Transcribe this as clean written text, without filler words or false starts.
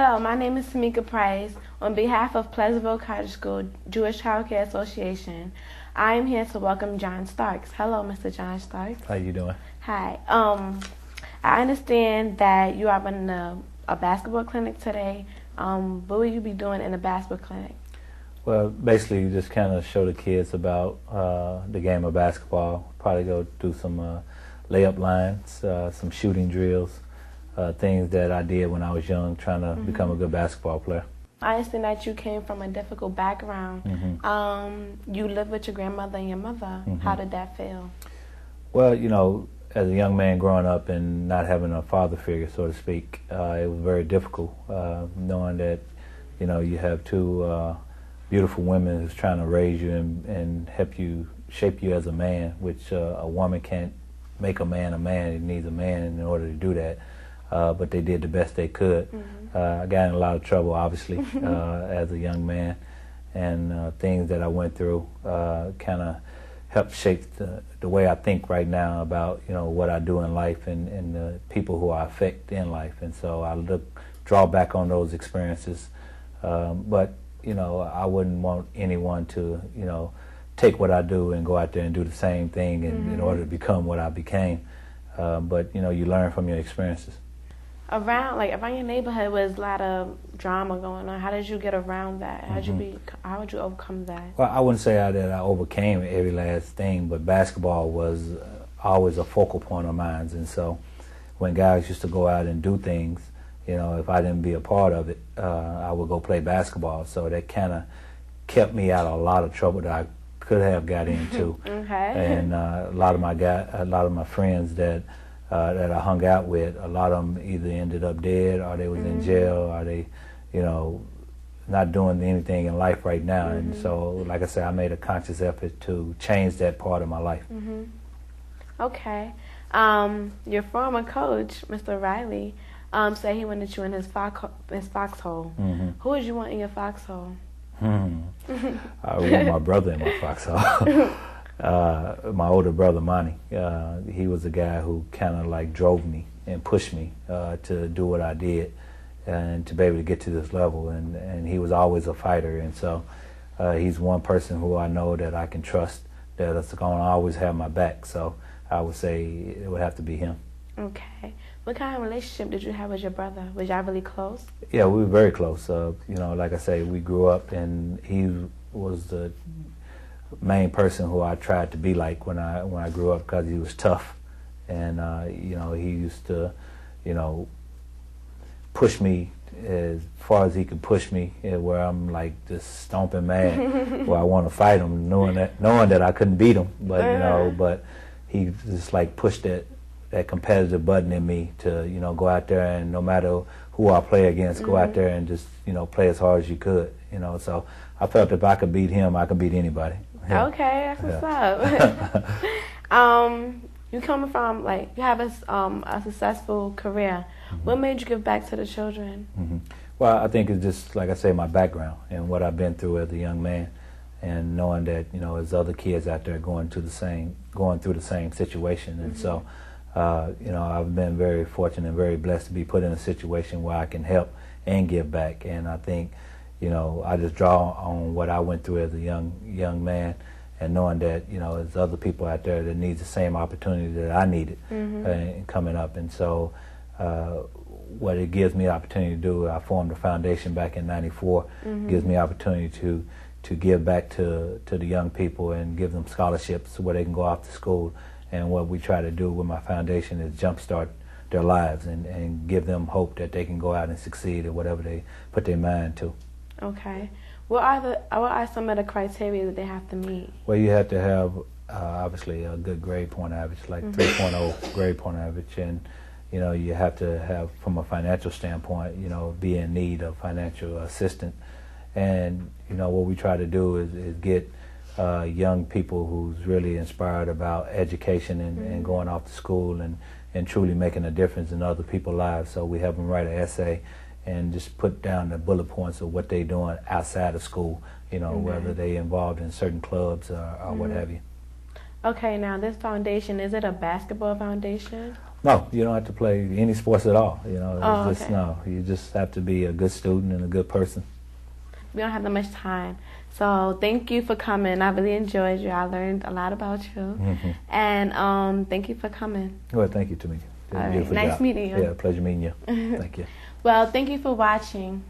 Hello, my name is Tamika Price. On behalf of Pleasantville Cottage School Jewish Child Care Association, I am here to welcome John Starks. Hello, Mr. John Starks. How you doing? Hi. I understand that you are running a basketball clinic today. What will you be doing in the basketball clinic? Well, basically, you just kind of show the kids about the game of basketball. Probably go do some layup lines, some shooting drills, things that I did when I was young, trying to become a good basketball player. I understand that you came from a difficult background. You lived with your grandmother and your mother. How did that feel? Well, you know, as a young man growing up and not having a father figure, so to speak, it was very difficult knowing that, you know, you have two beautiful women who's trying to raise you and help you, shape you as a man, which a woman can't make a man a man. It needs a man in order to do that. But they did the best they could. I got in a lot of trouble, obviously, as a young man, and things that I went through kind of helped shape the way I think right now about, you know, what I do in life and the people who I affect in life. And so I draw back on those experiences. But, you know, I wouldn't want anyone to, you know, take what I do and go out there and do the same thing in order to become what I became. But, you know, you learn from your experiences. Around your neighborhood was a lot of drama going on. How did you get around that? How would you overcome that? Well, I wouldn't say that I overcame every last thing, but basketball was always a focal point of mine. And so when guys used to go out and do things, you know, if I didn't be a part of it, I would go play basketball. So that kind of kept me out of a lot of trouble that I could have got into. And a lot of my friends that I hung out with, a lot of them either ended up dead or they was in jail or they, you know, not doing anything in life right now. And so, like I said, I made a conscious effort to change that part of my life. Okay. Your former coach, Mr. Riley, said he wanted you in his foxhole. Who would you want in your foxhole? I would want my brother in my foxhole. My older brother, Monty, he was the guy who kind of like drove me and pushed me to do what I did and to be able to get to this level. And he was always a fighter. And so he's one person who I know that I can trust, that's going to always have my back. So I would say it would have to be him. Okay. What kind of relationship did you have with your brother? Was y'all really close? Yeah, we were very close. You know, like I say, we grew up and he was the main person who I tried to be like when I grew up, because he was tough, and you know, he used to, you know, push me as far as he could push me, where I'm like just stomping mad, where I want to fight him, knowing that I couldn't beat him, but you know, but he just like pushed that competitive button in me to, you know, go out there and no matter who I play against, go out there and just, you know, play as hard as you could, you know. So I felt if I could beat him, I could beat anybody. Yeah. Okay, that's what's up. You coming from, like, you have a successful career. What made you give back to the children? Well, I think it's just, like I say, my background and what I've been through as a young man, and knowing that, you know, there's other kids out there going through the same situation. And so, you know, I've been very fortunate and very blessed to be put in a situation where I can help and give back. And I think, you know, I just draw on what I went through as a young man, and knowing that, you know, there's other people out there that need the same opportunity that I needed coming up. And so what it gives me the opportunity to do, I formed a foundation back in '94, gives me opportunity to give back to the young people and give them scholarships where they can go off to school. And what we try to do with my foundation is jumpstart their lives and give them hope that they can go out and succeed at whatever they put their mind to. Okay. What are some of the criteria that they have to meet? Well, you have to have obviously a good grade point average, like 3.0 grade point average, and you know, you have to have, from a financial standpoint, you know, be in need of financial assistance. And you know, what we try to do is get young people who's really inspired about education and going off to school and truly making a difference in other people's lives. So we have them write an essay and just put down the bullet points of what they're doing outside of school, you know, whether they're involved in certain clubs or what have you. Okay, now this foundation, is it a basketball foundation? No, you don't have to play any sports at all. You know, Oh, it's just okay. no. You just have to be a good student and a good person. We don't have that much time. So thank you for coming. I really enjoyed you. I learned a lot about you. And thank you for coming. Well, thank you, Tamika. All right. Nice meeting you. Yeah, pleasure meeting you. Thank you. Well, thank you for watching.